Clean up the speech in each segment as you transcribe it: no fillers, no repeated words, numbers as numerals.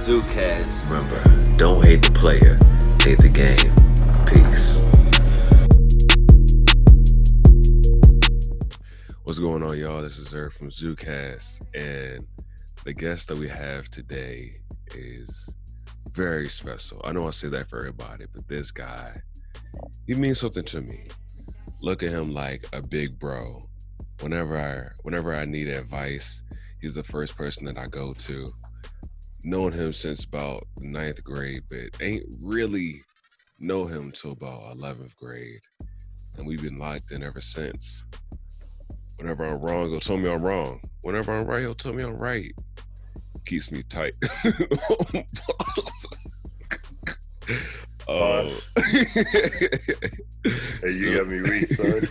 ZuCast. Remember, don't hate the player, hate the game. Peace. What's going on, y'all? This is Zuri from ZuCast, and the guest that we have today is very special. I know I say that for everybody, but this guy, he means something to me. Look at him like a big bro. Whenever I need advice, he's the first person that I go to. Known him since about the 9th grade, but ain't really know him till about 11th grade. And we've been locked in ever since. Whenever I'm wrong, he'll tell me I'm wrong. Whenever I'm right, he'll tell me I'm right. Keeps me tight. Boss. Hey, you got me weak, son.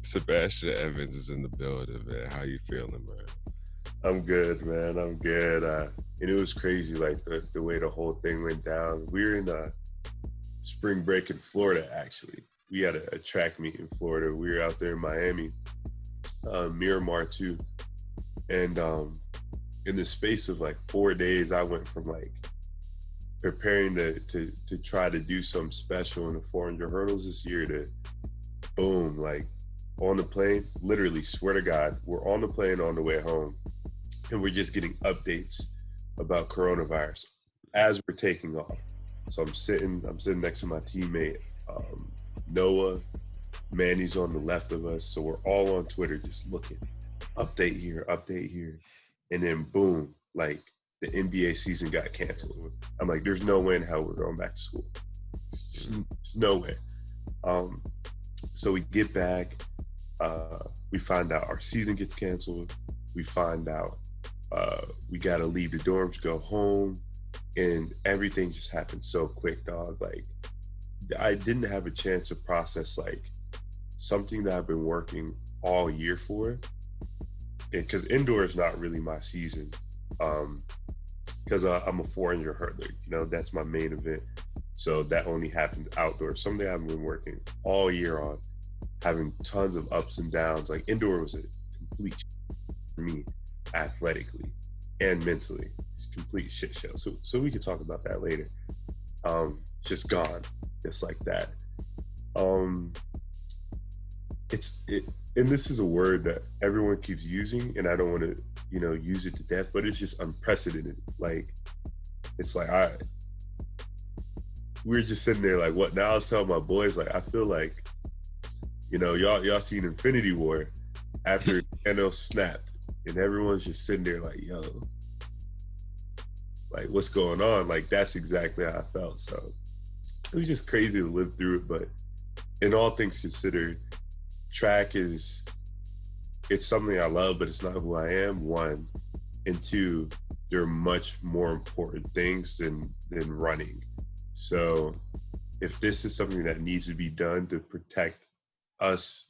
Sebastian Evans is in the building, man. How you feeling, man? I'm good, man. I'm good. And it was crazy, like the way the whole thing went down. We were in spring break in Florida, actually. We had a track meet in Florida. We were out there in Miami, Miramar too. And in the space of like 4 days, I went from like preparing to try to do something special in the 400 hurdles this year to boom, like on the plane, literally, swear to God, we're on the plane on the way home and we're just getting updates about coronavirus as we're taking off. So I'm sitting next to my teammate, Noah. Manny's on the left of us. So we're all on Twitter just looking, update here. And then boom, like the NBA season got canceled. I'm like, there's no way in hell we're going back to school. There's no way. So we get back, we find out our season gets canceled. We find out we gotta leave the dorms, go home, and everything just happened so quick, dog. Like I didn't have a chance to process like something that I've been working all year for. Because indoor is not really my season. Because I'm a 400 hurdler, you know, that's my main event. So that only happens outdoors. Something I've been working all year on, having tons of ups and downs. Like indoor was a complete for me, athletically and mentally. Complete shit show. So we could talk about that later. Just gone, just like that. And this is a word that everyone keeps using, and I don't want to, use it to death, but it's just unprecedented. Like, it's like, we were just sitting there like, what? Now I was telling my boys, like, I feel like, y'all seen Infinity War after Thanos snapped, and everyone's just sitting there like, yo, like, what's going on? Like, that's exactly how I felt. So it was just crazy to live through it, but in all things considered, track it's something I love, but it's not who I am, one. And two, there are much more important things than running. So if this is something that needs to be done to protect us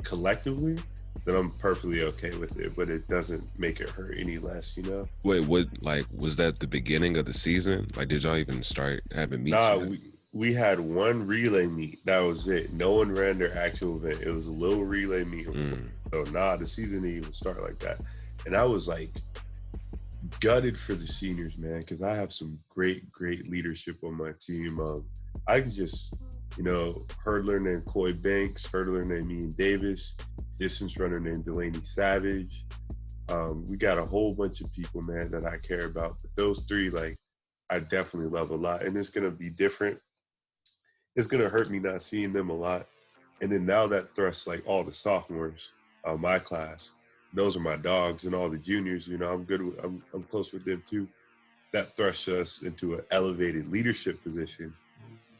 collectively, then I'm perfectly okay with it, but it doesn't make it hurt any less, Wait, what, like, was that the beginning of the season? Like, did y'all even start having meets? Nah, we had one relay meet. That was it. No one ran their actual event. It was a little relay meet. So the season didn't even start like that. And I was like gutted for the seniors, man, because I have some great leadership on my team. I can just, hurdler named Coy Banks, hurdler named Ian Davis, distance runner named Delaney Savage. We got a whole bunch of people, man, that I care about. But those three, like, I definitely love a lot. And it's going to be different. It's going to hurt me not seeing them a lot. And then now that thrusts like all the sophomores, my class, those are my dogs, and all the juniors, I'm good with, I'm close with them too. That thrusts us into an elevated leadership position.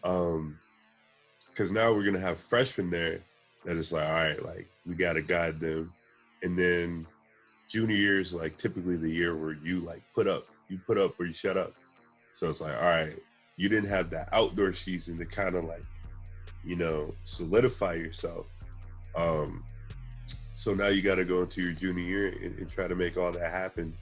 Because now we're going to have freshmen there that is like, all right, like we got to guide them. And then junior year is like typically the year where you like put up or you shut up. So it's like, all right, you didn't have that outdoor season to kind of like, solidify yourself. So now you got to go into your junior year and try to make all that happen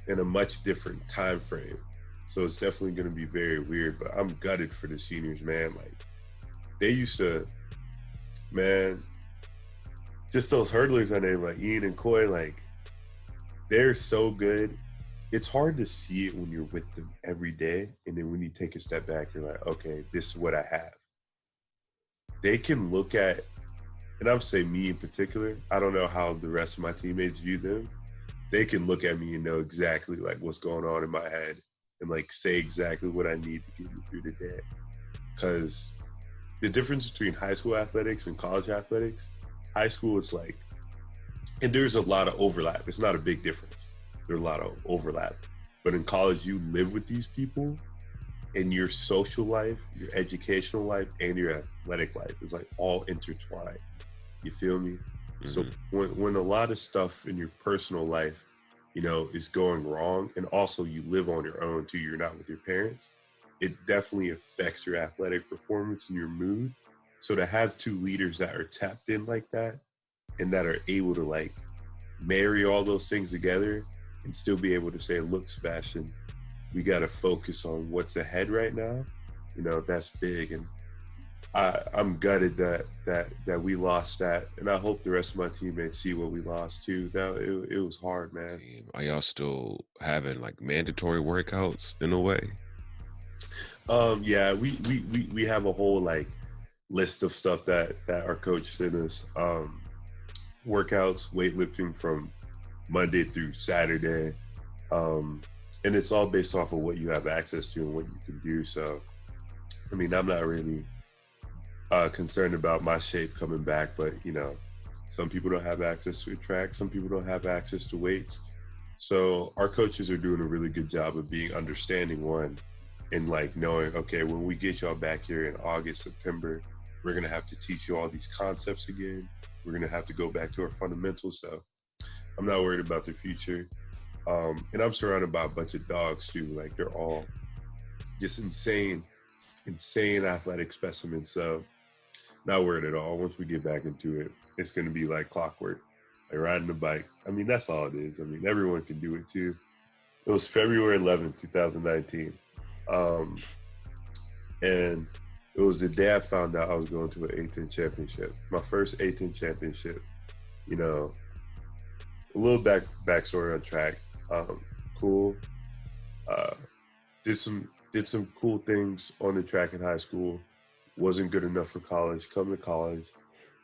in a much different time frame. So it's definitely going to be very weird, but I'm gutted for the seniors, man. Like, they used to, man, just those hurdlers I named, like Ian and Coy, like they're so good. It's hard to see it when you're with them every day. And then when you take a step back, you're like, okay, this is what I have. They can look at, and I'm saying me in particular, I don't know how the rest of my teammates view them. They can look at me and know exactly like what's going on in my head and like say exactly what I need to get me through the day. Because the difference between high school athletics and college athletics, high school, it's like, and there's a lot of overlap. It's not a big difference. There's a lot of overlap. But in college, you live with these people, and your social life, your educational life, and your athletic life is like all intertwined. You feel me? Mm-hmm. So when a lot of stuff in your personal life, you know, is going wrong, and also you live on your own too, you're not with your parents, it definitely affects your athletic performance and your mood. So to have two leaders that are tapped in like that, and that are able to like marry all those things together and still be able to say, look, Sebastian, we got to focus on what's ahead right now. You know, that's big. And I'm gutted that we lost that. And I hope the rest of my teammates see what we lost too. It was hard, man. Are y'all still having like mandatory workouts in a way? Yeah, we have a whole like list of stuff that our coach sent us. Workouts, weightlifting from Monday through Saturday. And it's all based off of what you have access to and what you can do. So, I mean, I'm not really concerned about my shape coming back, but you know, some people don't have access to a track. Some people don't have access to weights. So our coaches are doing a really good job of being understanding, one, and like knowing, okay, when we get y'all back here in August, September, we're going to have to teach you all these concepts again. We're going to have to go back to our fundamentals. So I'm not worried about the future. And I'm surrounded by a bunch of dogs too. Like they're all just insane athletic specimens. So not worried at all. Once we get back into it, it's going to be like clockwork, like riding a bike. I mean, that's all it is. I mean, everyone can do it too. It was February 11th, 2019. And it was the day I found out I was going to an A10 championship. My first A10 championship. You know, a little backstory on track. Cool. Did some cool things on the track in high school. Wasn't good enough for college. Come to college,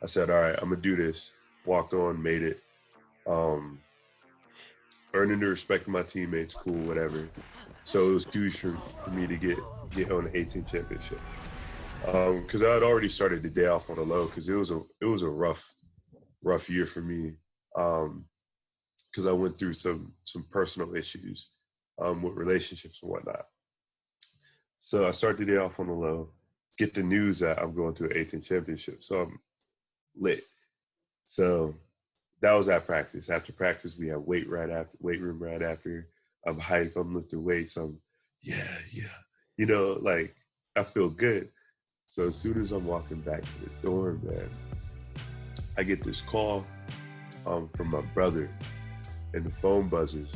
I said, all right, I'm gonna do this. Walked on, made it. Earning the respect of my teammates, cool, whatever. So it was huge for me to get on the A10 championship. Because I had already started the day off on a low, because it was a rough year for me. Because I went through some personal issues with relationships and whatnot. So I started the day off on the low, get the news that I'm going to an A10 championship. So I'm lit. So that was at practice. After practice, we had weight room right after. I'm hype, I'm lifting weights, yeah. You know, like I feel good. So as soon as I'm walking back to the dorm, man, I get this call from my brother, and the phone buzzes.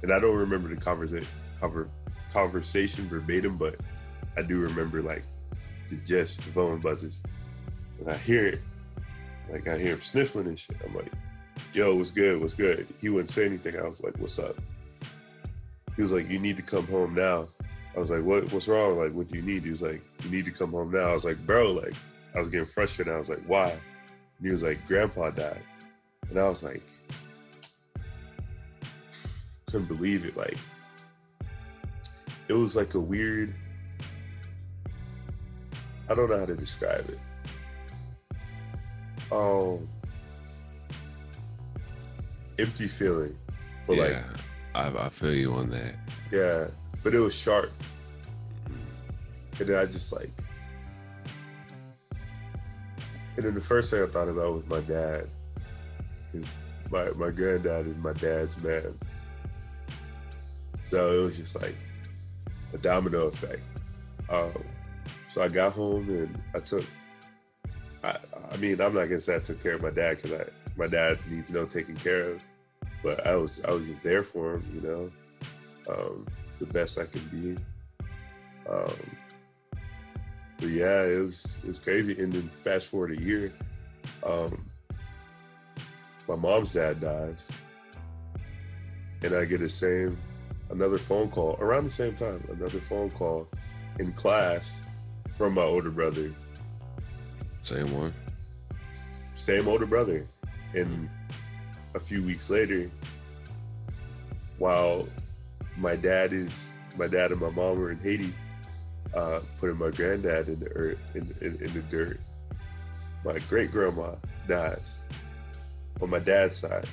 And I don't remember the conversation verbatim, but I do remember like the gist. The phone buzzes. And I hear it. Like I hear him sniffling and shit. I'm like, yo, what's good? What's good? He wouldn't say anything. I was like, what's up? He was like, you need to come home now. I was like, what's wrong? Like, what do you need? He was like, you need to come home now. I was like, bro, like, I was getting frustrated. I was like, why? And he was like, grandpa died. And I was like, couldn't believe it. Like, it was like a weird, I don't know how to describe it. Empty feeling. But yeah, like, I feel you on that. Yeah, but it was sharp. And then I just like, and then the first thing I thought about was my dad. My granddad is my dad's man. So it was just like a domino effect. So I got home and I mean, I'm not gonna say I took care of my dad, because my dad needs no taking care of, but I was just there for him, you know, the best I could be. But yeah, it was crazy. And then fast forward a year, my mom's dad dies, and I get another phone call around the same time, another phone call in class from my older brother. Same one. Same older brother. And a few weeks later, while my dad and my mom were in Haiti, putting my granddad in the earth, in the dirt, my great grandma dies on my dad's side.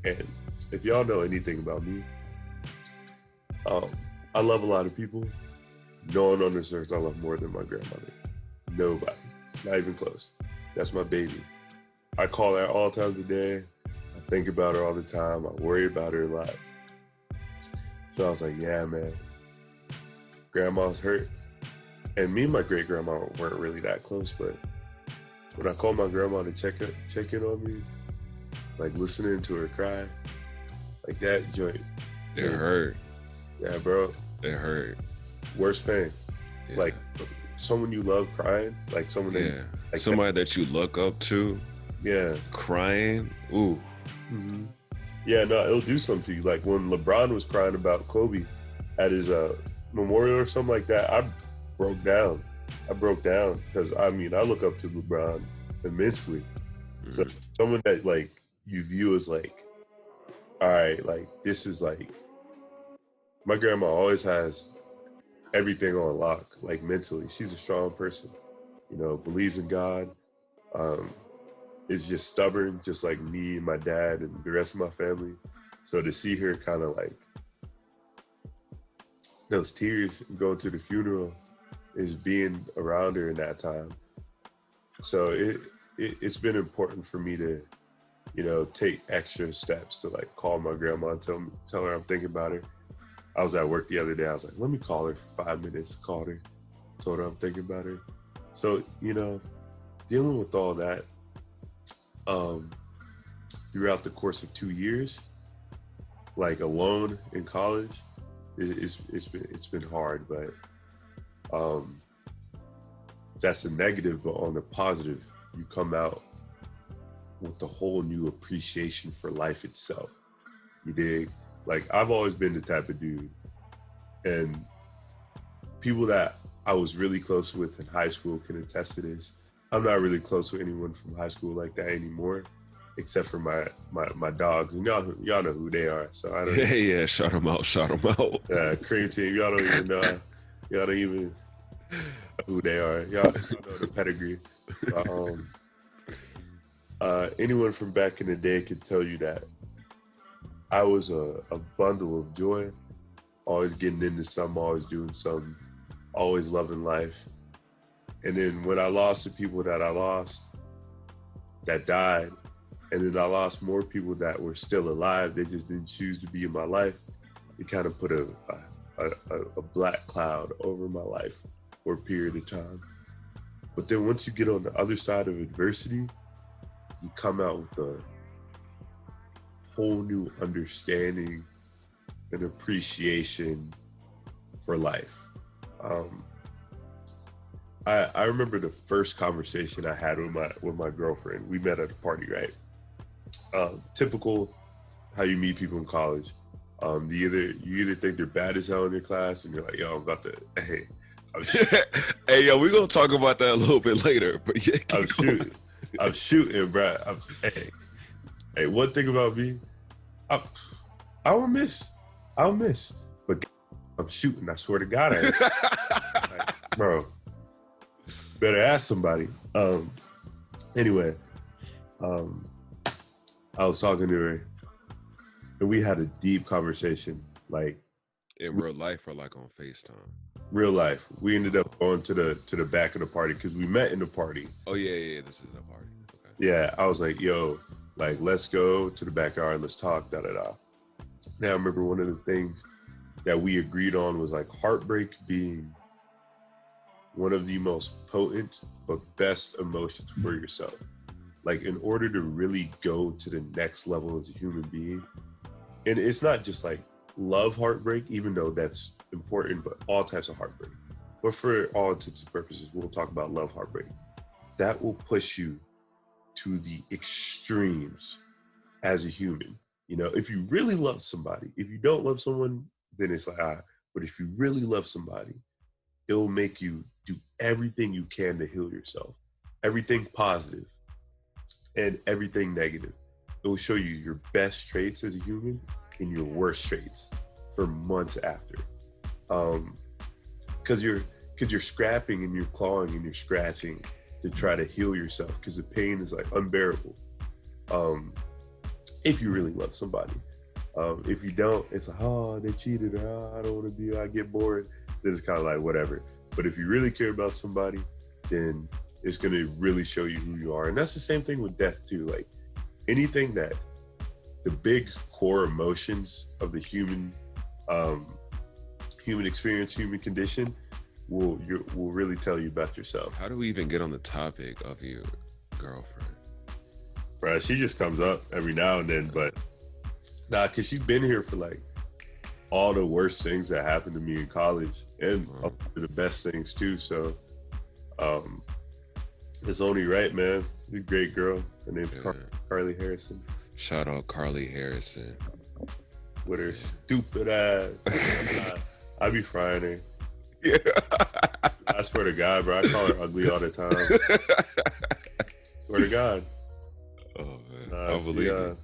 And if y'all know anything about me, I love a lot of people. No one on this earth I love more than my grandmother. Nobody. It's not even close. That's my baby. I call her all times a day. I think about her all the time. I worry about her a lot. So I was like, yeah, man, grandma's hurt. And me and my great grandma weren't really that close, but when I called my grandma to check in on me, like listening to her cry, like that joint. It hurt. Yeah, bro. It hurt. Worst pain. Yeah. Like someone you love crying, like someone that, like somebody that you look up to. Yeah. Crying. Ooh. Mm-hmm. Yeah, no, it'll do something to you. Like when LeBron was crying about Kobe at his memorial or something like that, I broke down because I look up to LeBron immensely. Mm-hmm. So someone that like you view as like, all right, like this is like, my grandma always has everything on lock, like mentally. She's a strong person, believes in God, is just stubborn, just like me and my dad and the rest of my family. So to see her kind of like those tears going to the funeral is being around her in that time. So it's been important for me to, take extra steps to like call my grandma and tell her I'm thinking about her. I was at work the other day. I was like, let me call her for 5 minutes. Called her, told her I'm thinking about her. So, dealing with all that throughout the course of 2 years, like alone in college, it's been hard, but that's the negative. But on the positive, you come out with a whole new appreciation for life itself. You dig? Like, I've always been the type of dude, and people that I was really close with in high school can attest to this. I'm not really close with anyone from high school like that anymore, except for my dogs, and y'all know who they are. So I don't. Yeah, shout them out. Cream team, y'all don't even know who they are. Y'all know the pedigree. Anyone from back in the day could tell you that I was a bundle of joy, always getting into something, always doing something, always loving life. And then when I lost the people that I lost, that died, and then I lost more people that were still alive, they just didn't choose to be in my life, it kind of put a black cloud over my life for a period of time. But then once you get on the other side of adversity, you come out with a whole new understanding and appreciation for life. I remember the first conversation I had with my girlfriend. We met at a party, right? Typical how you meet people in college. You either think they're bad as hell in your class, and you're like, yo, I'm about to, hey. Hey, yo, we're going to talk about that a little bit later. But yeah, I'm shooting, bro. Hey, one thing about me, I'll miss. But I'm shooting, I swear to God. Like, bro, better ask somebody. Anyway, I was talking to her, and we had a deep conversation, like in real life or like on FaceTime? Real life. We ended up going to the back of the party because we met in the party. Oh yeah, this is the party. Okay. Yeah, I was like, yo, like let's go to the backyard, let's talk, da da da. Now I remember one of the things that we agreed on was like heartbreak being one of the most potent but best emotions for yourself. Like in order to really go to the next level as a human being, and it's not just like love heartbreak, even though that's important, but all types of heartbreak. But for all intents and purposes, we'll talk about love heartbreak. That will push you to the extremes as a human. You know, if you really love somebody, if you don't love someone, then it's like, but if you really love somebody, it'll make you do everything you can to heal yourself, everything positive and everything negative. It will show you your best traits as a human and your worst traits for months after. Because you're scrapping and you're clawing and you're scratching to try to heal yourself because the pain is like unbearable. If you really love somebody. If you don't, it's like, oh, they cheated, or I don't want to be, I get bored. Then it's kind of like whatever. But if you really care about somebody, then it's going to really show you who you are. And that's the same thing with death too. Like anything that the big core emotions of the human experience, human condition will really tell you about yourself. How do we even get on the topic of your girlfriend? Bro, she just comes up every now and then, but because she's been here for like all the worst things that happened to me in college and the best things too. So it's only right, man. She's a great girl. Her name's Carly Harrison. Shout out Carly Harrison. With her stupid ass. I be frying her. Yeah. I swear to God, bro. I call her ugly all the time. Swear to God. Oh, man. I believe it.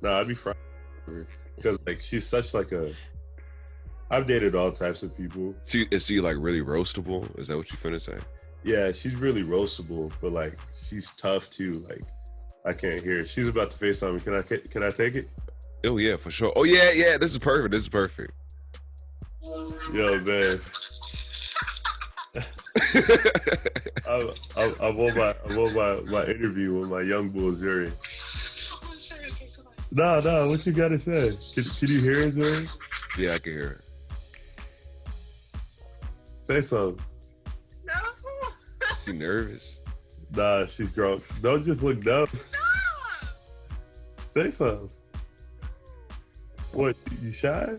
I be frying her. Because, like, she's such like a... I've dated all types of people. Is she, like, really roastable? Is that what you finna say? Yeah, she's really roastable, but, like, she's tough, too. Like, I can't hear it. She's about to FaceTime me. Can I take it? Oh, yeah, for sure. Oh, yeah. This is perfect. Yo, man. I'm on my interview with my young bull, Zuri. No, what you gotta say? Can you hear it, Zuri? Yeah, I can hear it. Say something. No. Is she nervous? Nah, she's drunk. Don't just look dumb. No. Say something. What, you shy?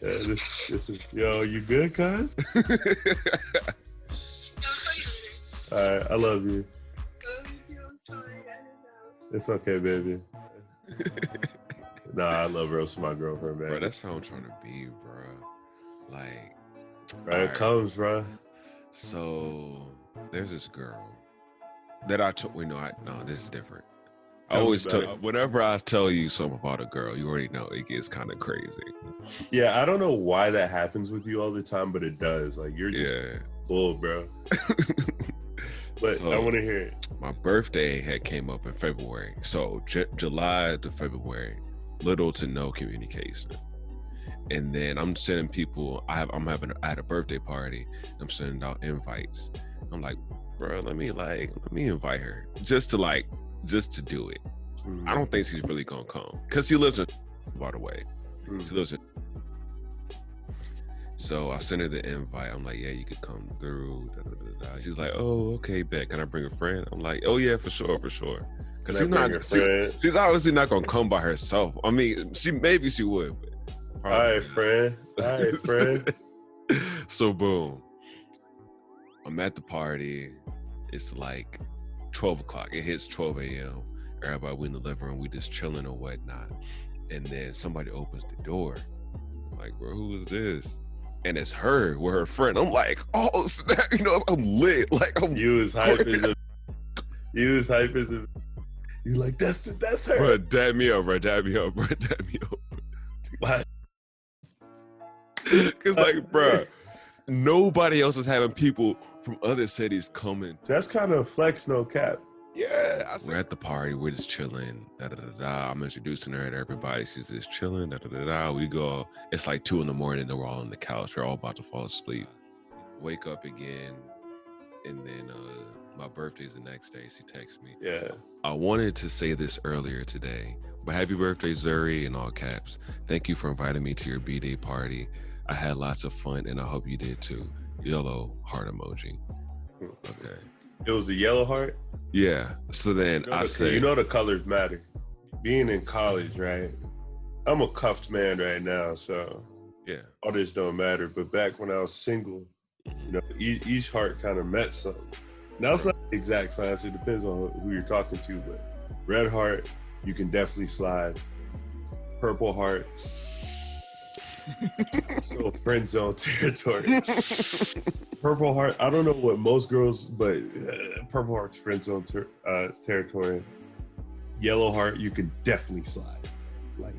Yeah, this is, yo, you good, cuz? Alright, I love you. Love you too. I'm sorry. I didn't know. It's okay, baby. Nah, I love roasting my girlfriend, man. Bro, that's how I'm trying to be, bro. Like, right, it comes, bro. So there's this girl that no, this is different. Tell I always me tell about it. whenever I tell you something about a girl, you already know it gets kind of crazy. Yeah, I don't know why that happens with you all the time, but it does. Like, you're just bull, bro. But So, I want to hear it. my birthday had came up in February, so July to February, little to no communication. And then I'm sending people. I had a birthday party. I'm sending out invites. I'm like, bro, let me invite her just to do it. Mm-hmm. I don't think she's really gonna come because she lives in, by the way. Mm-hmm. She lives in. So I sent her the invite. I'm like, yeah, you could come through. Da, da, da, da. She's like, oh, okay, bet. Can I bring a friend? I'm like, oh yeah, for sure. Because she's obviously not gonna come by herself. I mean, maybe she would. But All right, friend. So boom, I'm at the party. It's like 12 o'clock. It hits 12 a.m. Everybody, we in the living room. We just chilling or whatnot. And then somebody opens the door. I'm like, bro, who is this? And it's her with her friend. I'm like, oh snap! I'm lit. Like You was hype as a. You like that's her. Bro, dab me up. Why? Cause like, bro, nobody else is having people from other cities coming. That's kind of flex, no cap. Yeah, we're at the party. We're just chilling. Da, da, da, da. I'm introducing her to everybody. She's just chilling. Da, da, da, da. We go. It's like 2 a.m. and we're all on the couch. We're all about to fall asleep. Wake up again, and then my birthday's the next day. She texts me. Yeah. I wanted to say this earlier today, but happy birthday, Zuri, in all caps. Thank you for inviting me to your B-Day party. I had lots of fun, and I hope you did too. Yellow heart emoji. Okay. It was a yellow heart? Yeah. So then I said... You know the colors matter. Being in college, right? I'm a cuffed man right now, so yeah, all this don't matter. But back when I was single, each heart kind of meant something. Now it's not the exact science. It depends on who you're talking to, but Red heart, you can definitely slide. Purple heart, so friend zone territory. Purple heart, I don't know what most girls, but purple heart's friend zone territory. Yellow heart, you can definitely slide. Like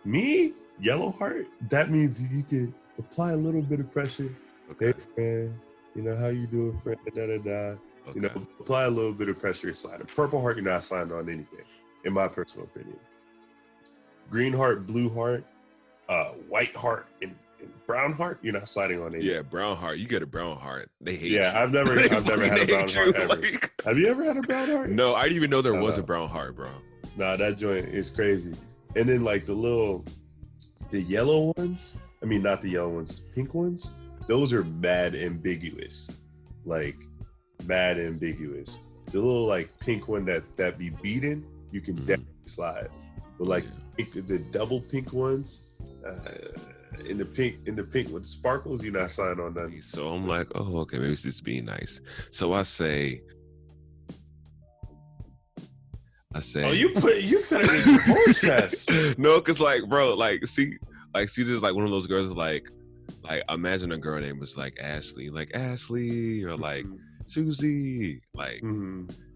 me, yellow heart, that means you can apply a little bit of pressure. Okay. Hey friend, you know how you doing, friend? Da da da. Okay. You know, apply a little bit of pressure, you're sliding. Purple heart, you're not sliding on anything, in my personal opinion. Green heart, blue heart, white heart, and brown heart, you're not sliding on anything. Yeah, brown heart. You get a brown heart. They hate you. Yeah, I've never had a brown heart ever. Like, Have you ever had a brown heart? no, I didn't even know there was a brown heart, bro. Nah, that joint is crazy. And then like the yellow ones, I mean not the yellow ones, the pink ones, those are mad ambiguous. Like mad ambiguous. The little like pink one that be beaten, you can definitely slide. But like the double pink ones, in the pink with sparkles, you're not sliding on nothing. So I'm like, oh, okay, maybe it's just being nice. So I say, oh, you said it in your whole chest. No, cause like, bro, see, just like one of those girls, like imagine a girl name was like Ashley, or like Susie, like.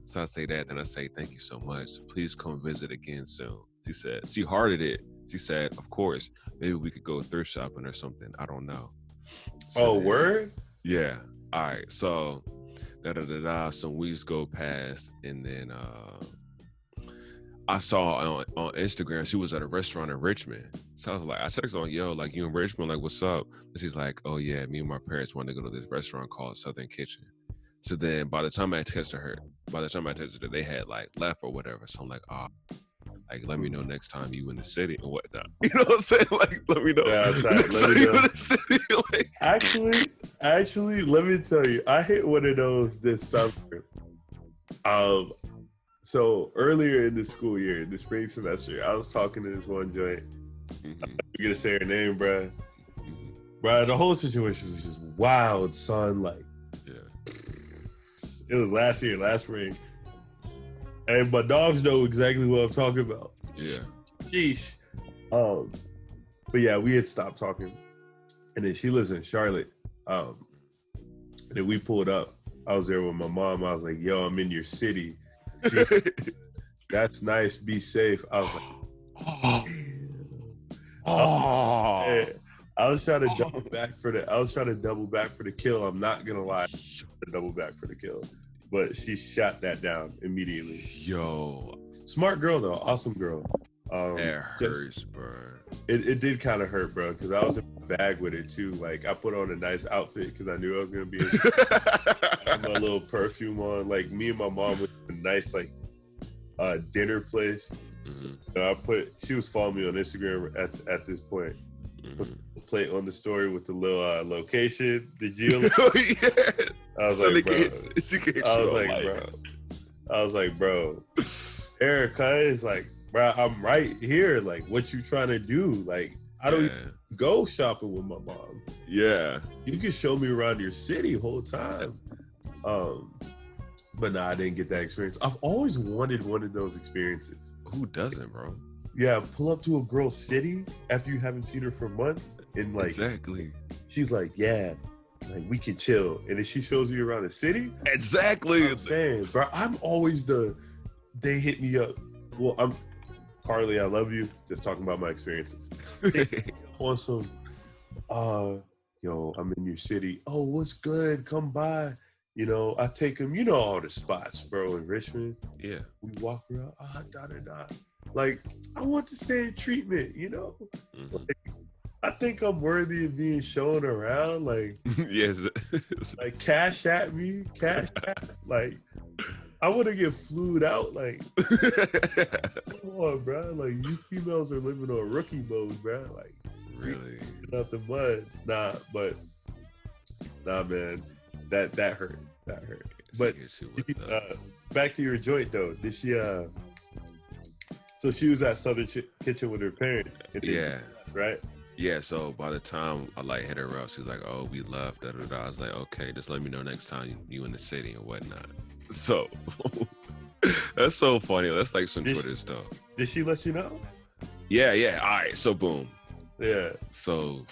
So I say that, then I say, thank you so much. Please come visit again soon. She said, she hearted it. She said, of course, maybe we could go thrift shopping or something. I don't know. So Word? Yeah. All right. So some weeks go past, and then I saw on Instagram she was at a restaurant in Richmond. So I was like, I texted her, yo, like, you in Richmond? Like, what's up? And she's like, oh yeah, me and my parents wanted to go to this restaurant called Southern Kitchen. So then by the time I texted her, they had like left or whatever. So I'm like, like, let me know next time you in the city or whatnot. You know what I'm saying? Like, let me know. Yeah, next time you in the city. Like. Actually, let me tell you, I hit one of those this summer. So earlier in the school year, the spring semester, I was talking to this one joint. I'm not gonna say her name, bruh. Bruh, the whole situation was just wild, son. Like, it was last spring. And my dogs know exactly what I'm talking about. Yeah. Sheesh. But yeah, we had stopped talking. And then she lives in Charlotte. And then we pulled up. I was there with my mom. I was like, yo, I'm in your city. That's nice. Be safe. I was like, I was trying to double back for the kill. I'm not gonna lie. Double back for the kill. But she shot that down immediately. Yo. Smart girl though, awesome girl. It hurts, bro. It did kind of hurt, bro, because I was in my bag with it too. Like I put on a nice outfit because I knew I was gonna be had my little perfume on. Like me and my mom went to a nice like dinner place. So she was following me on Instagram at this point. Put the plate on the story with the little location, the geo. I was like, bro. Erica is like, bro, I'm right here. Like, what you trying to do? Like, I don't even go shopping with my mom. Yeah. You can show me around your city whole time. But nah, I didn't get that experience. I've always wanted one of those experiences. Who doesn't, bro? Yeah, pull up to a girl's city after you haven't seen her for months, and like, exactly. She's like, yeah, like we can chill, and then she shows you around the city. Exactly. You know what I'm saying, bro, I'm always they hit me up. Well, I'm Carly, I love you. Just talking about my experiences. On some, yo, I'm in your city. Oh, what's good? Come by. You know, I take them. You know all the spots, bro, in Richmond. Yeah. We walk around. Like, I want the same treatment, you know? Like, I think I'm worthy of being shown around. Like, yes. Like, cash at me. Like, I want to get flued out. Like, come on, bro. Like, you females are living on rookie mode, bro. Like, really? Out the mud. Nah, man. That hurt. But back to your joint, though. Did she, so she was at Southern Kitchen with her parents. Yeah. Right? Yeah, so by the time I like hit her up, she's like, oh, we left, da da da. I was like, okay, just let me know next time you in the city or whatnot. So That's so funny. That's like some Did Twitter stuff. Did she let you know? Yeah. All right. So boom. Yeah. So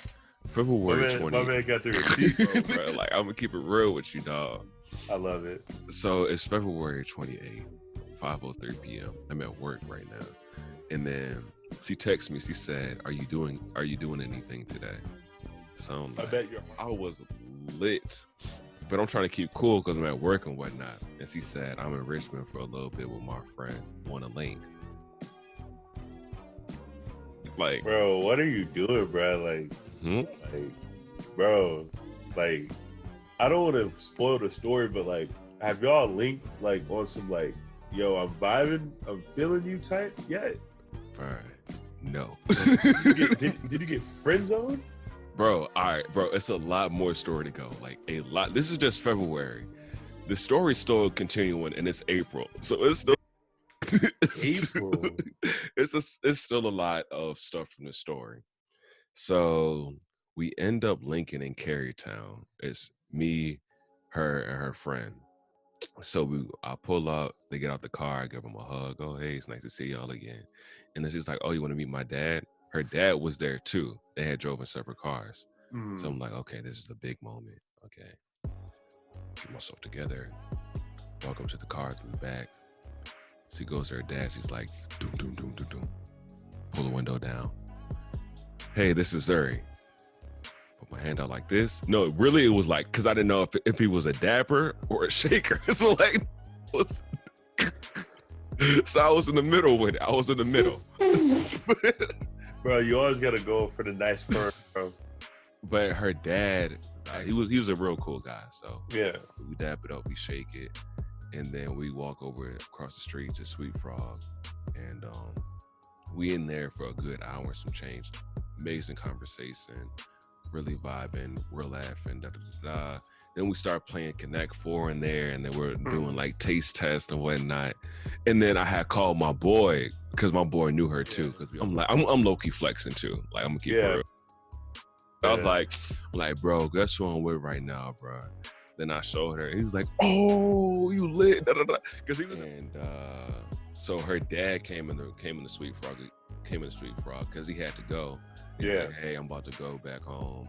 February 20th. My man got the receipt, bro. Like I'm gonna keep it real with you, dog. I love it. So it's February 28th, 5:03 p.m. I'm at work right now, and then she texted me. She said, "Are you doing anything today?" So I'm like, I was lit, but I'm trying to keep cool because I'm at work and whatnot. And she said, "I'm in Richmond for a little bit with my friend. Want a link?" Like, bro, what are you doing, bro? Bro, like, I don't want to spoil the story, but like, have y'all linked like on some like, yo, I'm vibing, I'm feeling you type yet? Bro, no. Did you get friend zoned? Bro, all right, bro, it's a lot more story to go. Like a lot. This is just February. The story's still continuing, and it's April, so it's still April. It's still a lot of stuff from the story. So we end up linking in Carytown. It's me, her, and her friend. So I pull up, they get out the car, I give them a hug. Oh, hey, it's nice to see y'all again. And then she's like, oh, you want to meet my dad? Her dad was there too. They had drove in separate cars. So I'm like, okay, this is the big moment. Okay. Get myself together. Walk up to the car through the back. She goes to her dad. She's like, doom, doom, doom, doom, doom. Pull the window down. Hey, this is Zuri. Put my hand out like this. No, really, it was like, because I didn't know if he was a dapper or a shaker. So like, so I was in the middle with it. I was in the middle. Bro, you always got to go for the nice firm, bro. But her dad, he was a real cool guy. So yeah, we dap it up, we shake it, and then we walk over across the street to Sweet Frog, and we in there for a good hour and some change. Amazing conversation, really vibing, we're laughing, da da da da. Then we start playing Connect 4 in there, and then we're doing like taste tests and whatnot. And then I had called my boy because my boy knew her too. Because I'm low key flexing too. Like I'm gonna keep it real. I was like, bro, guess who I'm with right now, bro? Then I showed her. He's like, oh, you lit, da da da. Because he was. And so her dad came in the Sweet Frog because he had to go. He's like, hey, I'm about to go back home.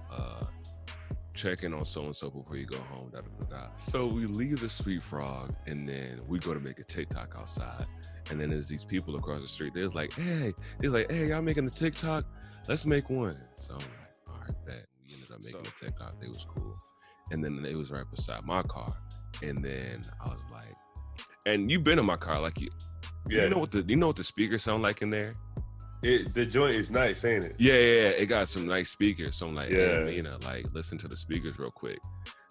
Check in on so-and-so before you go home, da, da, da, da. So we leave the Sweet Frog, and then we go to make a TikTok outside. And then there's these people across the street. They're like, hey, y'all making the TikTok? Let's make one. So I'm like, all right, bet. We ended up making a TikTok. They was cool. And then it was right beside my car. And then I was like, and you've been in my car, like you know what the speakers sound like in there? The joint is nice, ain't it? Yeah. It got some nice speakers. So I'm like, hey, like listen to the speakers real quick.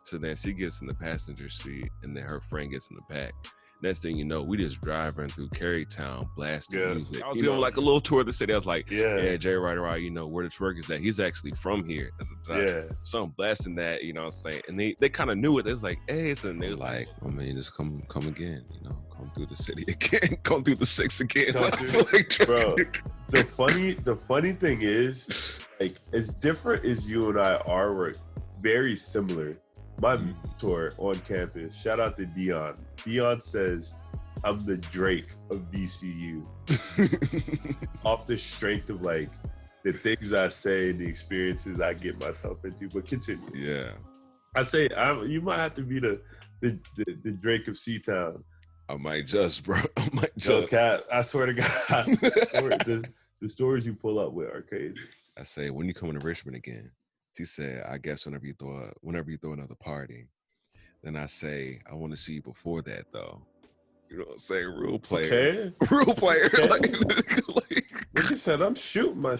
So then she gets in the passenger seat, and then her friend gets in the back. Next thing you know, we just driving through Carytown, blasting music. I was doing like a little tour of the city. I was like, yeah, Jay Ryder, where the twerk is at. He's actually from here. Yeah. So I'm blasting that, you know what I'm saying? And they kind of knew it. They was like, hey, and they was like, I mean, just come again, you know, come through the city again, come through the 6 again. Bro, the funny thing is, like, as different as you and I are, we're very similar. My mentor on campus, shout out to Dion. Dion says, I'm the Drake of VCU. Off the strength of like the things I say and the experiences I get myself into. But continue. Yeah. I say you might have to be the Drake of C-Town. I might just, bro. No cap. I swear to God. The stories you pull up with are crazy. I say, when you coming to Richmond again? She said, I guess whenever you throw another party. Then I say, I want to see you before that, though. You know what I'm saying? Real player. Okay. Real player. Okay. like, what you said? I'm shooting my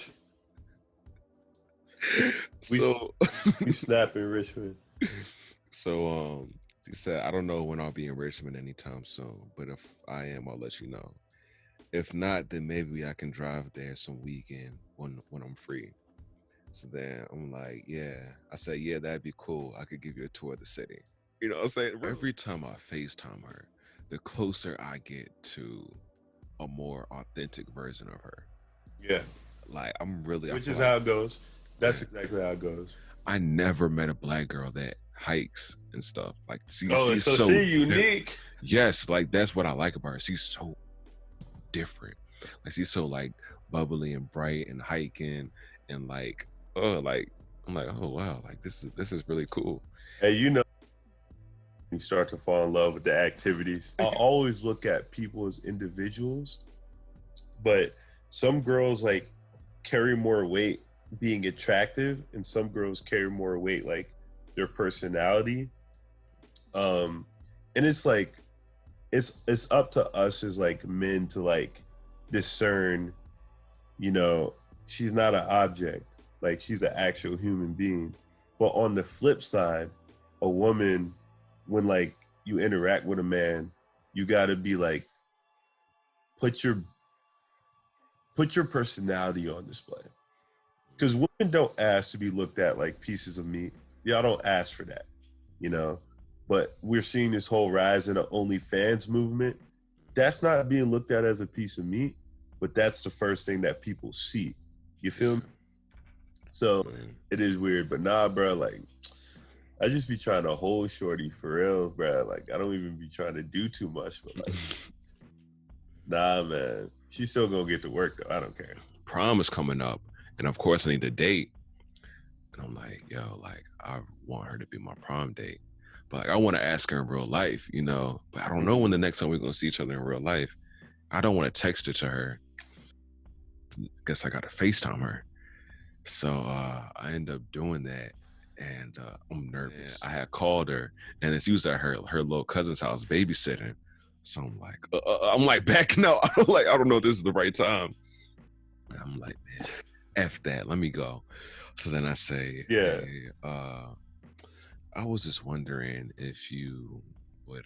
we snap in Richmond. So she said, I don't know when I'll be in Richmond anytime soon, but if I am, I'll let you know. If not, then maybe I can drive there some weekend when I'm free. So then I'm like, yeah. I said, yeah, that'd be cool. I could give you a tour of the city. You know what I'm saying? Every time I FaceTime her, the closer I get to a more authentic version of her. Yeah. Like, I'm really... Which is how it goes. That's exactly how it goes. I never met a black girl that hikes and stuff. Like Oh, she's so she unique. Yes, like that's what I like about her. She's so different. Like she's so like bubbly and bright and hiking and like like I'm like, oh wow, like this is really cool. Hey, you start to fall in love with the activities. I always look at people as individuals, but some girls like carry more weight being attractive, and some girls carry more weight like their personality. And it's like it's up to us as like men to like discern, she's not an object, like she's an actual human being. But on the flip side, a woman, when like you interact with a man, you got to be like put your personality on display, because women don't ask to be looked at like pieces of meat. Y'all don't ask for that, but we're seeing this whole rise in the OnlyFans movement. That's not being looked at as a piece of meat, but that's the first thing that people see. You feel me? So it is weird, but nah, bro, like I just be trying to hold shorty for real, bro. Like I don't even be trying to do too much, but like, nah, man, she's still gonna get to work though. I don't care. Prom is coming up, and of course I need a date. And I'm like, yo, like I want her to be my prom date, but like I want to ask her in real life, but I don't know when the next time we're gonna see each other in real life. I don't want to text it to her. Guess I gotta FaceTime her. So I end up doing that, and I'm nervous. I had called her, and she was at her little cousin's house babysitting. So I'm like backing out. I don't know if this is the right time. And I'm like, man, F that. Let me go. So then I say, yeah, hey, I was just wondering if you would,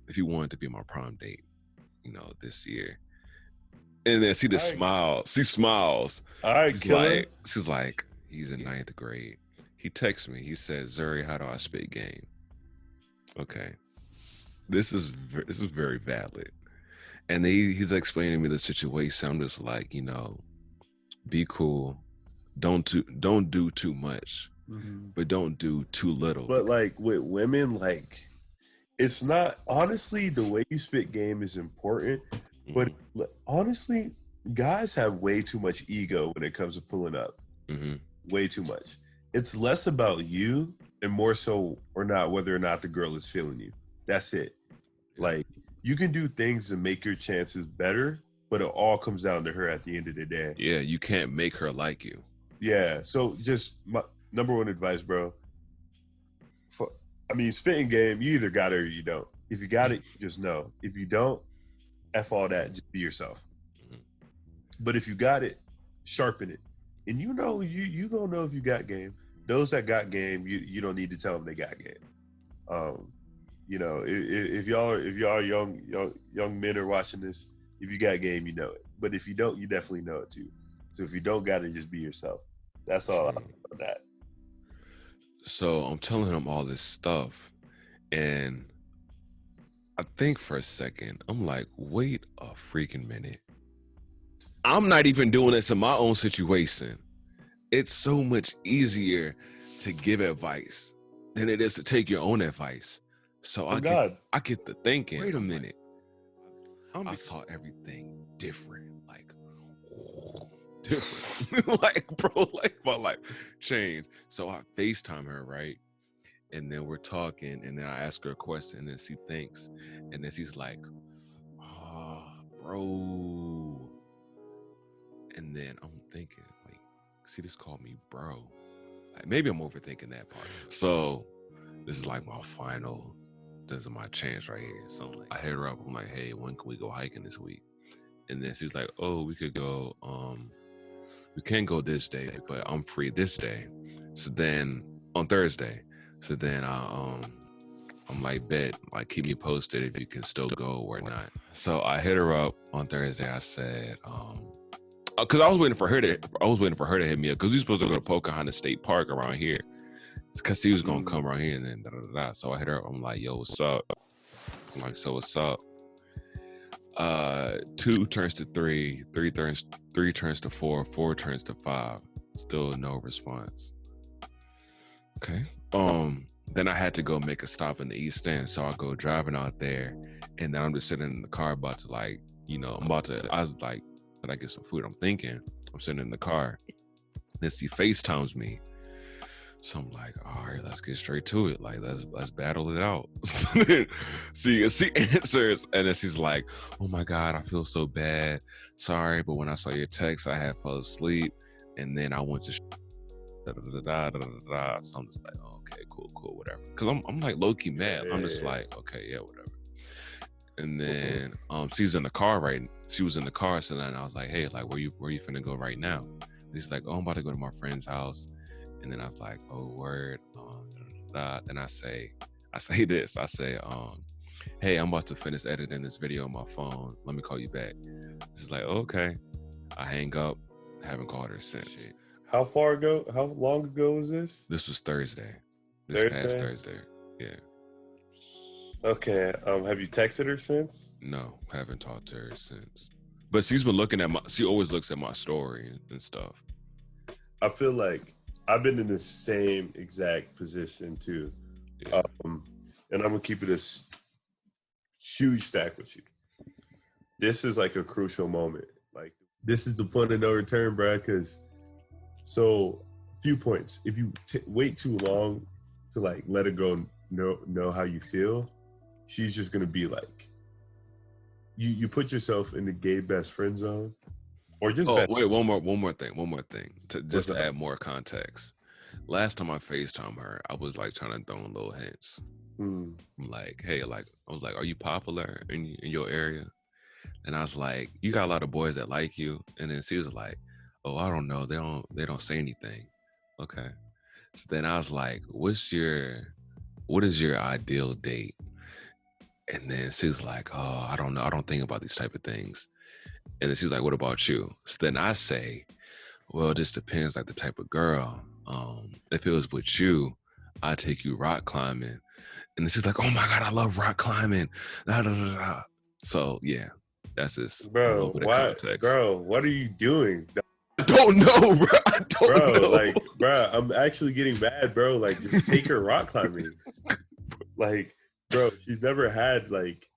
if you wanted to be my prom date, this year. And then she just smiles. She smiles. All right, she's like, he's in 9th grade. He texts me. He says, Zuri, how do I spit game? Okay. This is very valid. And he's explaining to me the situation. I'm just like, be cool. Don't do too much, but don't do too little. But like with women, like it's not, honestly, the way you spit game is important. But honestly, guys have way too much ego when it comes to pulling up. Way too much. It's less about you and more so whether or not the girl is feeling you. That's it. Like you can do things to make your chances better, but it all comes down to her at the end of the day. Yeah, you can't make her like you. Yeah, so just my number one advice, bro. Spitting game, you either got it or you don't. If you got it, just know. If you don't, F all that, just be yourself. But if you got it, sharpen it. And you gonna know if you got game. Those that got game, you don't need to tell them they got game. If y'all young men are watching this, if you got game, you know it. But if you don't, you definitely know it too. So if you don't got it, just be yourself. That's all I'm on that. So I'm telling him all this stuff, and I think for a second, I'm like, wait a freaking minute. I'm not even doing this in my own situation. It's so much easier to give advice than it is to take your own advice. So I get to thinking, wait a minute. I saw everything different. Like, different. Like, bro, like my life changed. So I FaceTime her, right? And then we're talking, and then I ask her a question, and then she thinks, and then she's like, oh, bro. And then I'm thinking, wait, she just called me bro. Like, maybe I'm overthinking that part. So this is like this is my chance right here. So I hit her up. I'm like, hey, when can we go hiking this week? And then she's like, oh, we could go, we can go this day, but I'm free this day. So then on Thursday. So then I'm like, bet, like keep me posted if you can still go or not. So I hit her up on Thursday. I said, because I was waiting for her to hit me up, because we were supposed to go to Pocahontas State Park around here, because she was gonna come around here, and then da. So I hit her up. I'm like, yo, what's up? I'm like, so what's up? 2 turns to 3, 3 turns to 4, 4 turns to 5. Still no response. Okay. then I had to go make a stop in the East End. So I go driving out there, and then I'm just sitting in the car about to I was like, did I get some food? I'm thinking, I'm sitting in the car. Then she FaceTimes me. So I'm like, all right, let's get straight to it. Like, let's battle it out. So then she answers, and then she's like, oh my God, I feel so bad. Sorry, but when I saw your text, I had fell asleep, and then I went to da, da, da, da, da, da, da. So I'm just like, oh, okay, cool, whatever. Because I'm like low-key mad. I'm just like, okay, yeah, whatever. And then she was in the car, so then I was like, hey, like, where you finna go right now? And she's like, oh, I'm about to go to my friend's house. And then I was like, oh, word. Then I say this. I say, hey, I'm about to finish editing this video on my phone. Let me call you back. She's like, okay. I hang up. Haven't called her since. How long ago was this? This was Thursday. Past Thursday. Yeah. Okay. Have you texted her since? No, haven't talked to her since. But she's been looking at she always looks at my story and stuff. I feel like I've been in the same exact position too. Yeah. And I'm gonna keep it a huge stack with you. This is like a crucial moment. Like, this is the point of no return, bro. Because few points. If you wait too long to like let it go, know how you feel, she's just gonna be like, you put yourself in the gay best friend zone. Or just wait, one more thing to add more context. Last time I FaceTime her, I was like trying to throw in little hints. I'm like, hey, like, I was like, are you popular in your area? And I was like, you got a lot of boys that like you. And then she was like, oh, I don't know, they don't say anything. Okay. So then I was like, what is your ideal date? And then she was like, oh, I don't know, I don't think about these type of things. And then she's like, what about you? So then I say, well, it just depends, like, the type of girl. If it was with you, I'd take you rock climbing. And then she's like, oh my God, I love rock climbing. Da, da, da, da. So yeah, that's just a little bit of context. Bro, what are you doing? I don't know, bro. I don't know. Like, bro, I'm actually getting mad, bro. Like, just take her rock climbing. Like, bro, she's never had like,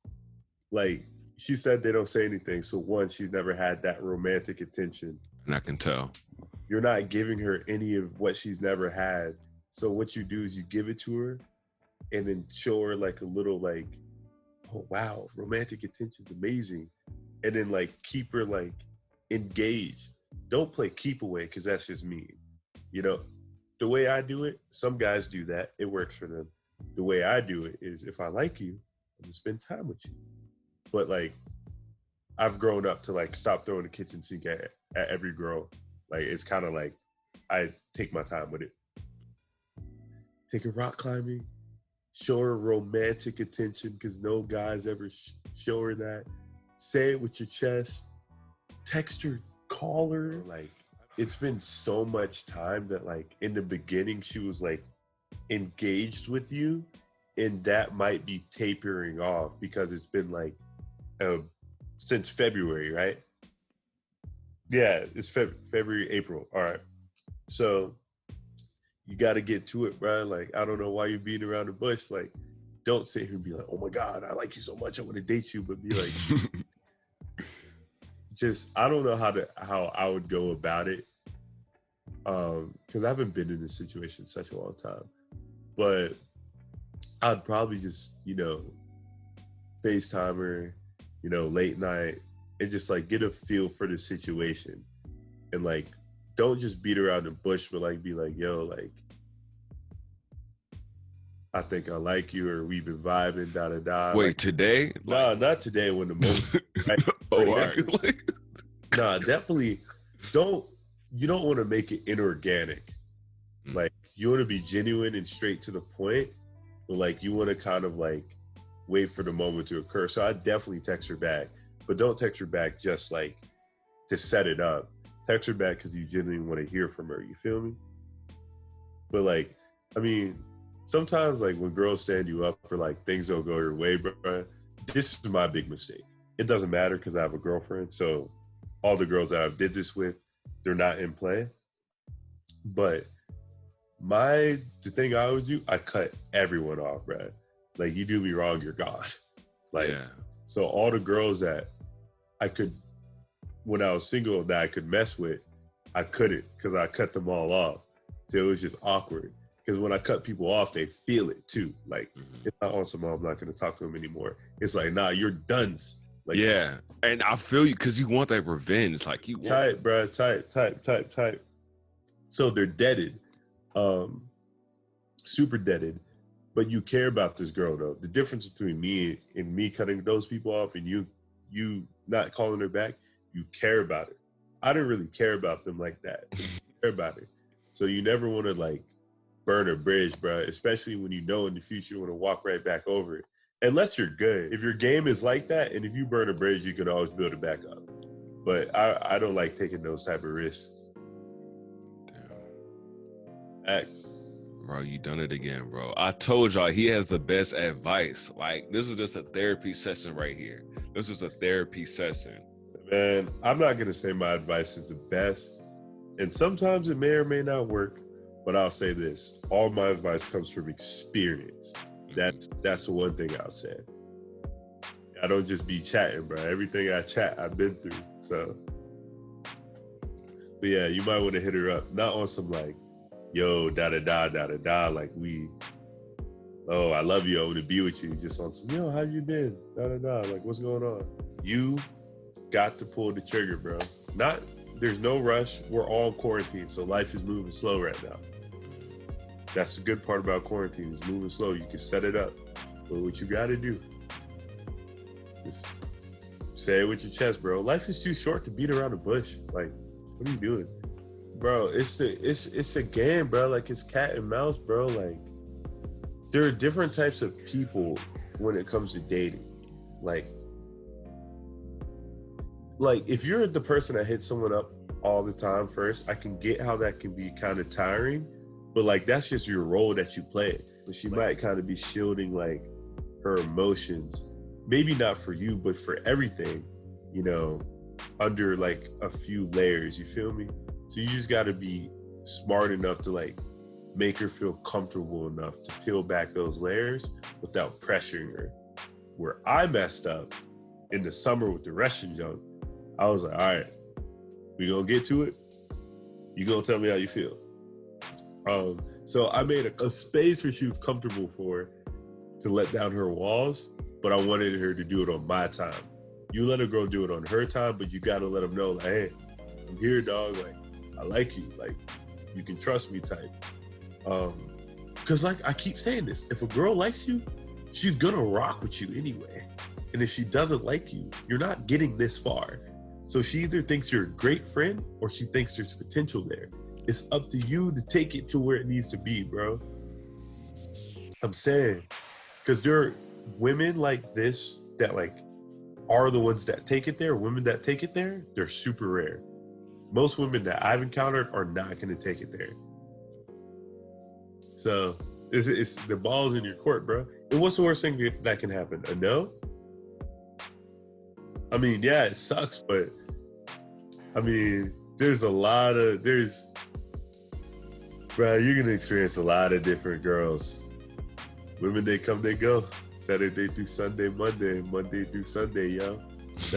she said they don't say anything. So one, she's never had that romantic attention. And I can tell. You're not giving her any of what she's never had. So what you do is you give it to her and then show her like a little like, oh, wow, romantic attention's amazing. And then like keep her like engaged. Don't play keep away, because that's just mean. You know, the way I do it, some guys do that. It works for them. The way I do it is, if I like you, I'm gonna spend time with you. But like, I've grown up to like stop throwing the kitchen sink at every girl. Like, it's kind of like I take my time with it. Take her rock climbing, show her romantic attention, because no guys ever show her that. Say it with your chest. Text her, call her. Like, it's been so much time that like in the beginning she was like engaged with you, and that might be tapering off because it's been like since February, right? Yeah, it's February, April. All right. So you got to get to it, bro. Like, I don't know why you're beating around the bush. Like, don't sit here and be like, oh my God, I like you so much, I want to date you. But be like, just, I don't know how I would go about it. Because I haven't been in this situation in such a long time. But I'd probably just, FaceTime her, late night, and just like get a feel for the situation. And like, don't just beat around the bush, but like be like, yo, like, I think I like you, or we've been vibing, da da da. Wait, like, today? No, not today when the moment. Right? Nah, definitely you don't want to make it inorganic. Like, you want to be genuine and straight to the point, but like, you want to kind of like wait for the moment to occur. So I definitely text her back, but don't text her back just like to set it up. Text her back because you genuinely want to hear from her. You feel me? But like, I mean, sometimes like when girls stand you up or like things don't go your way, bro, this is my big mistake. It doesn't matter because I have a girlfriend. So all the girls that I've did this with, they're not in play. But the thing I always do, I cut everyone off, bro. Like, you do me wrong, you're gone. Like, Yeah. so all the girls that I could, when I was single, that I could mess with, I couldn't, because I cut them all off. So it was just awkward. Because when I cut people off, they feel it too. Like, it's not on some, I'm not going to talk to them anymore. It's like, nah, you're done. Like, Yeah. And I feel you, because you want that revenge. Like, you want tight, bro, tight. So they're deaded, super deaded. But you care about this girl, though. The difference between me cutting those people off and you not calling her back, you care about it. I didn't really care about them like that. You care about it. So you never want to, like, burn a bridge, bro, especially when you know in the future you want to walk right back over it. Unless you're good. If your game is like that, and if you burn a bridge, you can always build it back up. But I don't like taking those type of risks. X. Bro, you done it again, bro. I told y'all he has the best advice. Like, this is just a therapy session right here. This is a therapy session. Man, I'm not going to say my advice is the best. And sometimes it may or may not work. But I'll say this. All my advice comes from experience. That's the one thing I'll say. I don't just be chatting, bro. Everything I chat, I've been through. So, but yeah, you might want to hit her up. Not on some like, yo, da-da-da, like oh, I love you, I want to be with you. Just on some, yo, how you been? Da-da-da, like, what's going on? You got to pull the trigger, bro. There's no rush. We're all in quarantine, so life is moving slow right now. That's the good part about quarantine, is moving slow. You can set it up. But what you got to do, just say it with your chest, bro. Life is too short to beat around the bush. Like, what are you doing? Bro, it's a game, bro. Like, it's cat and mouse, bro. Like, there are different types of people when it comes to dating. Like if you're the person that hits someone up all the time first, I can get how that can be kind of tiring. But like, that's just your role that you play. But she might kind of be shielding like her emotions, maybe not for you, but for everything, you know, under like a few layers, you feel me? So you just got to be smart enough to like make her feel comfortable enough to peel back those layers without pressuring her. Where I messed up in the summer with the Russian junk, I was like, all right, we gonna get to it. You gonna tell me how you feel. So I made a space where she was comfortable for to let down her walls, but I wanted her to do it on my time. You let a girl do it on her time, but you gotta let them know, like, hey, I'm here, dog. Like, I like you. Like, you can trust me type. Cause like I keep saying this, if a girl likes you, she's gonna rock with you anyway. And if she doesn't like you, you're not getting this far. So she either thinks you're a great friend or she thinks there's potential there. It's up to you to take it to where it needs to be, bro. I'm saying, because there are women like this that like are the ones that take it there. Women that take it there, they're super rare. Most women that I've encountered are not going to take it there. So it's the ball's in your court, bro. And what's the worst thing that can happen? A no? I mean, yeah, it sucks, but I mean, bro, you're going to experience a lot of different girls. Women, they come, they go. Saturday through Sunday, Monday through Sunday, yo.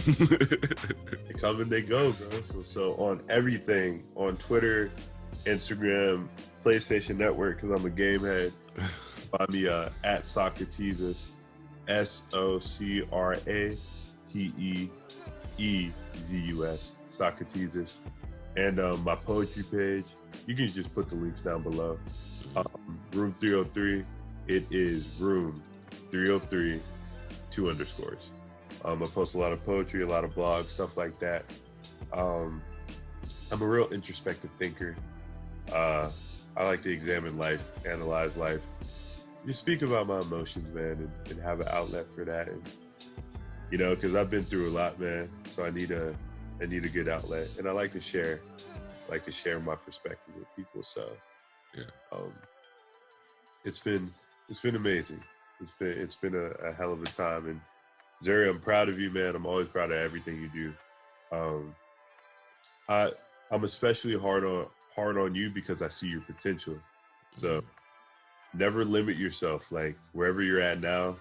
They come and they go, bro. So on everything, on Twitter, Instagram, PlayStation Network, because I'm a game head, find me at Socratesus, SOCRATEEZUS, Socratesus. And my poetry page, you can just put the links down below. Room 303, it is room 303, 2 underscores. I post a lot of poetry, a lot of blogs, stuff like that. I'm a real introspective thinker. I like to examine life, analyze life, just speak about my emotions, man, and have an outlet for that. And, you know, because I've been through a lot, man, so I need a good outlet. And I like to share my perspective with people. So yeah, it's been amazing. It's been a hell of a time. And Zuri, I'm proud of you, man. I'm always proud of everything you do. I'm especially hard on you because I see your potential. So never limit yourself. Like wherever you're at now,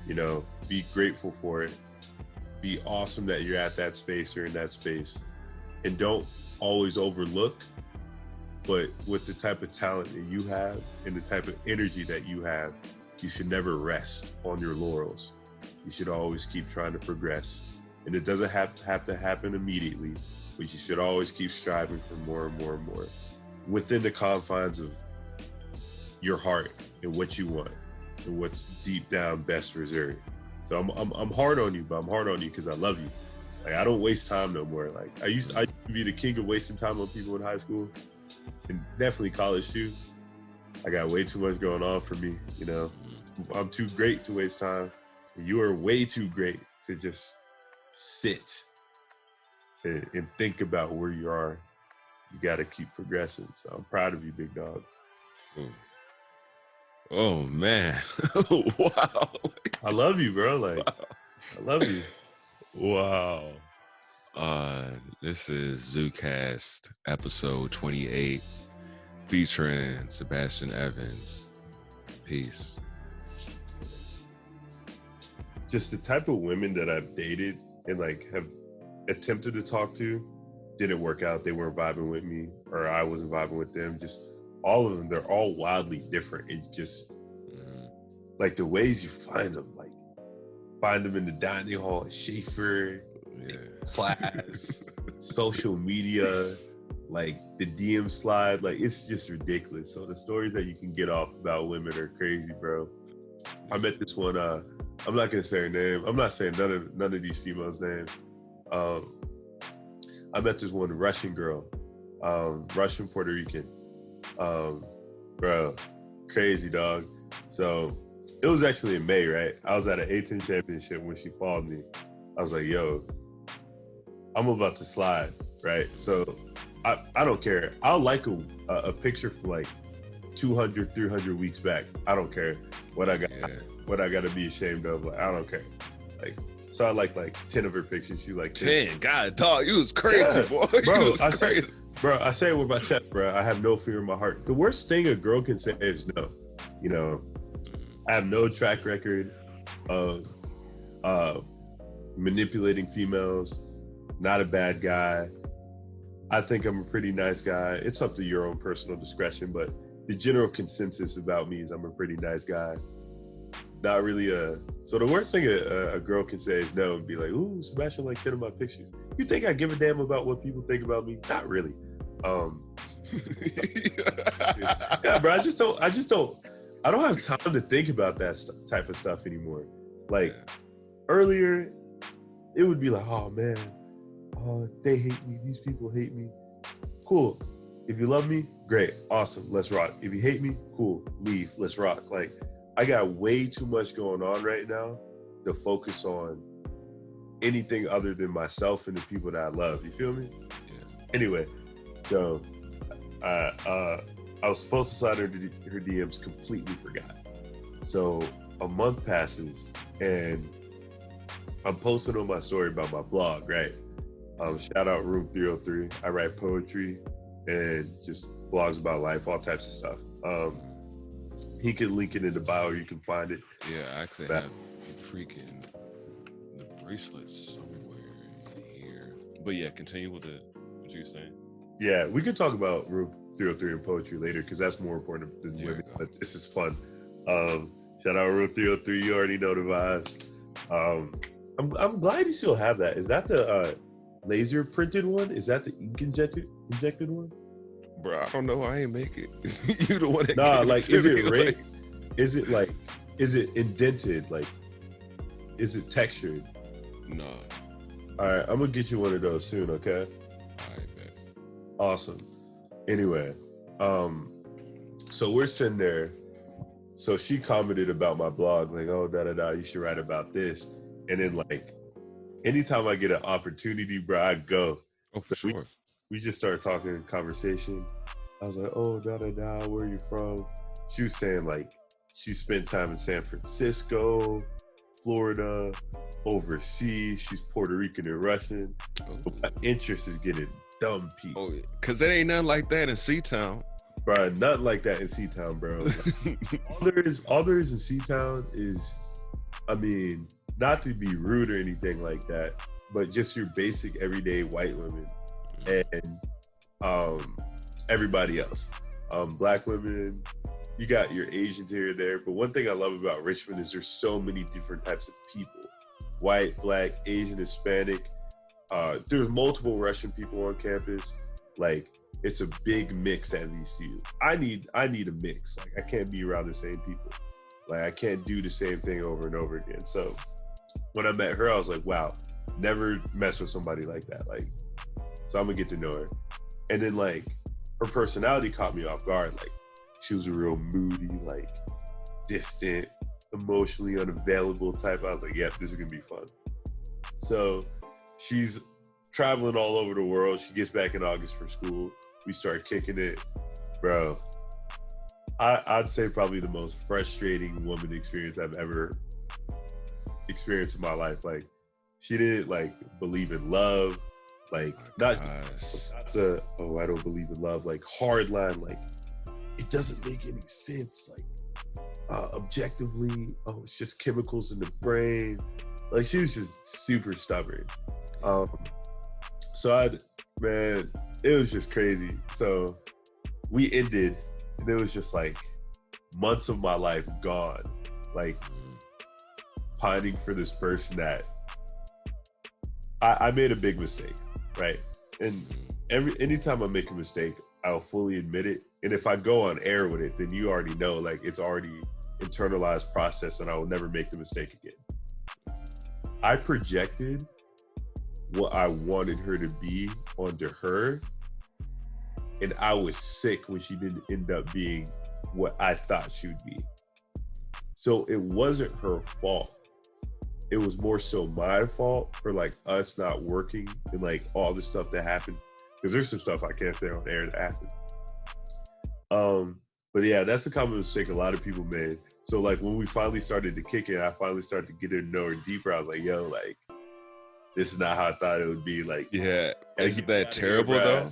you know, be grateful for it. Be awesome that you're at that space or in that space. And don't always overlook, but with the type of talent that you have and the type of energy that you have, you should never rest on your laurels. You should always keep trying to progress. And it doesn't have to happen immediately, but you should always keep striving for more and more and more within the confines of your heart and what you want and what's deep down best for Zuri. So I'm hard on you, but I'm hard on you because I love you. Like I don't waste time no more. Like I used to be the king of wasting time on people in high school and definitely college too. I got way too much going on for me, you know. I'm too great to waste time. You are way too great to just sit and think about where you are. You got to keep progressing. So I'm proud of you, big dog. Oh man. Wow. I love you, bro. Like, wow. I love you. Wow. This is ZuCast episode 28 featuring Sebastian Evans. Peace. Just the type of women that I've dated and like have attempted to talk to didn't work out. They weren't vibing with me or I wasn't vibing with them. Just all of them, they're all wildly different. And just like the ways you find them, like find them in the dining hall at Schaefer, class, social media, like the DM slide, like it's just ridiculous. So the stories that you can get off about women are crazy, bro. I met this one, I'm not gonna say her name. I'm not saying none of these females' names. I met this one Russian girl, Russian Puerto Rican. Bro, crazy dog. So it was actually in May, right? I was at an A10 championship when she followed me. I was like, yo, I'm about to slide, right? So I don't care. I'll like a picture from like 200, 300 weeks back. I don't care what I got, what I got to be ashamed of. Like, I don't care. Like, so I like 10 of her pictures. She like 10. God, dog, you was crazy, boy. Bro, you was crazy. I say it with my chest, bro. I have no fear in my heart. The worst thing a girl can say is no. You know, I have no track record of manipulating females. Not a bad guy. I think I'm a pretty nice guy. It's up to your own personal discretion, but the general consensus about me is I'm a pretty nice guy. Not really so the worst thing a girl can say is no and be like, ooh, Sebastian like 10 of my pictures. You think I give a damn about what people think about me? Not really. Yeah, bro, I don't have time to think about that type of stuff anymore. Like earlier, it would be like, oh man, they hate me. These people hate me. Cool. If you love me, great, awesome, let's rock. If you hate me, cool, leave, let's rock. Like, I got way too much going on right now to focus on anything other than myself and the people that I love. You feel me? Yeah. Anyway, so I was supposed to slide her DMs, completely forgot. So a month passes and I'm posting on my story about my blog, right? Shout out Room 303. I write poetry and just blogs about life, all types of stuff. He can link it in the bio, or you can find it. Yeah, I actually have freaking the bracelets somewhere in here. But yeah, continue with what you were saying. Yeah, we could talk about Room 303 and poetry later because that's more important than women. But this is fun. Shout out Room 303. You already know the vibes. I'm glad you still have that. Is that the laser printed one? Is that the ink injected one? Bro, I don't know. I ain't make it. You the one that like, is it red? Is it indented? Like, is it textured? No. All right, I'm gonna get you one of those soon, okay? All right, man. Awesome. Anyway, so we're sitting there. So she commented about my blog, like, oh, you should write about this. And then, like, anytime I get an opportunity, bro, I go. Oh, for sure. We just started talking conversation. I was like, oh, where are you from? She was saying, like, she spent time in San Francisco, Florida, overseas. She's Puerto Rican and Russian. So my interest is getting dumb people. Oh, yeah. Because there ain't nothing like that in C-Town. bro, nothing like that in C-Town, bro. All there is in C-Town is, I mean, not to be rude or anything like that, but just your basic everyday white women and everybody else. Black women, you got your Asians here or there, but one thing I love about Richmond is there's so many different types of people. White, black, Asian, Hispanic. There's multiple Russian people on campus. Like, it's a big mix at VCU. I need a mix. Like, I can't be around the same people. Like, I can't do the same thing over and over again. So when I met her, I was like, wow, never mess with somebody like that. Like, so I'm gonna get to know her. And then like her personality caught me off guard. Like, she was a real moody, like distant, emotionally unavailable type. I was like, yep, this is gonna be fun. So she's traveling all over the world. She gets back in August for school. We start kicking it. Bro, I'd say probably the most frustrating woman experience I've ever experienced in my life. Like, she didn't like believe in love. Like, not the, oh, I don't believe in love, like hard line, like it doesn't make any sense. Like, objectively, oh, it's just chemicals in the brain. Like, she was just super stubborn. So man, it was just crazy. So we ended, and it was just like months of my life gone, like pining for this person that I made a big mistake, right? And anytime I make a mistake, I'll fully admit it. And if I go on air with it, then you already know, like, it's already internalized process, and I will never make the mistake again. I projected what I wanted her to be onto her, and I was sick when she didn't end up being what I thought she would be. So it wasn't her fault. It was more so my fault for like us not working and like all the stuff that happened. Because there's some stuff I can't say on air that happened. But yeah, that's a common mistake a lot of people made. So like when we finally started to kick it, I finally started to get to know her deeper. I was like, yo, like, this is not how I thought it would be. Like, yeah, isn't that terrible though?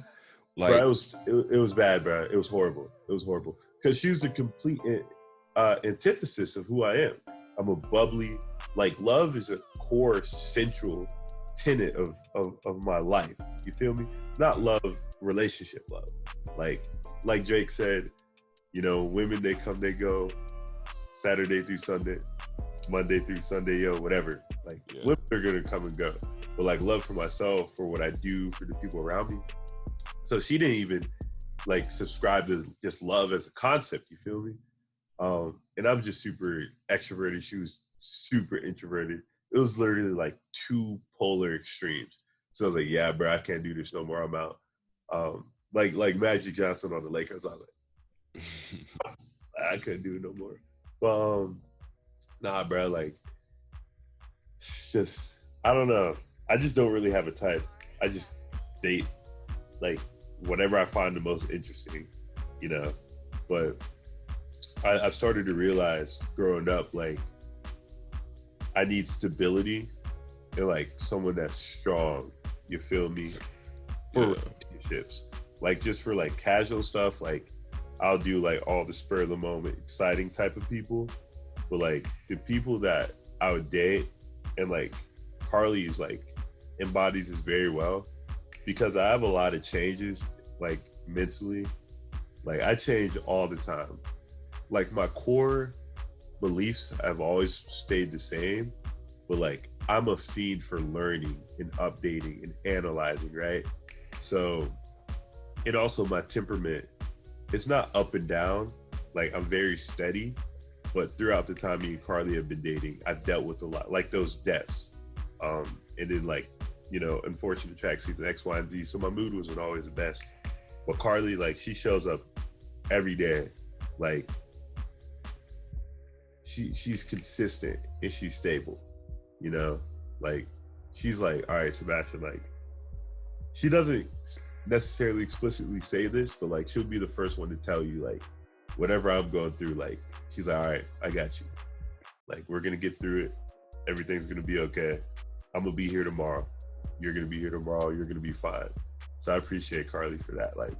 Like, bro, it was bad, bro. It was horrible. It was horrible because she was the complete antithesis of who I am. I'm a bubbly, like, love is a core central tenet of my life. You feel me? Not love, relationship love. Like Drake said, you know, women, they come, they go, Saturday through Sunday, Monday through Sunday, yo, whatever. Like, yeah. Women are gonna come and go. But like, love for myself, for what I do, for the people around me. So she didn't even like subscribe to just love as a concept, you feel me? And I'm just super extroverted. She was super introverted. It was literally like two polar extremes. So I was like, yeah, bro, I can't do this no more. I'm out. Like Magic Johnson on the Lakers. I was like, I couldn't do it no more. But nah, bro, like, it's just, I don't know. I just don't really have a type. I just date like whatever I find the most interesting, you know. But I've started to realize growing up, like, I need stability and like someone that's strong, you feel me, for relationships. Like, just for like casual stuff, like I'll do like all the spur of the moment exciting type of people, but like the people that I would date, and like Carly is like embodies this very well, because I have a lot of changes, like mentally. Like, I change all the time. Like, my core beliefs have always stayed the same, but like I'm a fiend for learning and updating and analyzing, right? So, and also my temperament, it's not up and down. Like, I'm very steady, but throughout the time me and Carly have been dating, I've dealt with a lot, like those deaths. And then like, you know, unfortunate tracksuits, X, Y, and Z. So my mood wasn't always the best. But Carly, like, she shows up every day. Like, she's consistent and she's stable, you know? Like, she's like, all right, Sebastian, like, she doesn't necessarily explicitly say this, but like, she'll be the first one to tell you, like, whatever I'm going through, like, she's like, all right, I got you. Like, we're gonna get through it. Everything's gonna be okay. I'm gonna be here tomorrow. You're gonna be here tomorrow. You're gonna be fine. So I appreciate Carly for that. Like,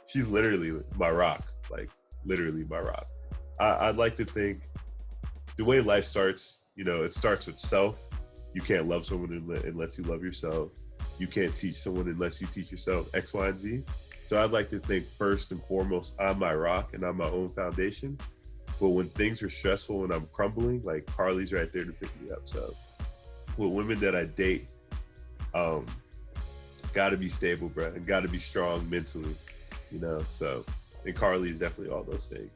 she's literally my rock, like literally my rock. I'd like to think the way life starts, you know, it starts with self. You can't love someone unless you love yourself. You can't teach someone unless you teach yourself X, Y, and Z. So I'd like to think first and foremost, I'm my rock and I'm my own foundation. But when things are stressful and I'm crumbling, like Carly's right there to pick me up. So with women that I date, gotta be stable, bro, and gotta be strong mentally, you know. So, and Carly's definitely all those things.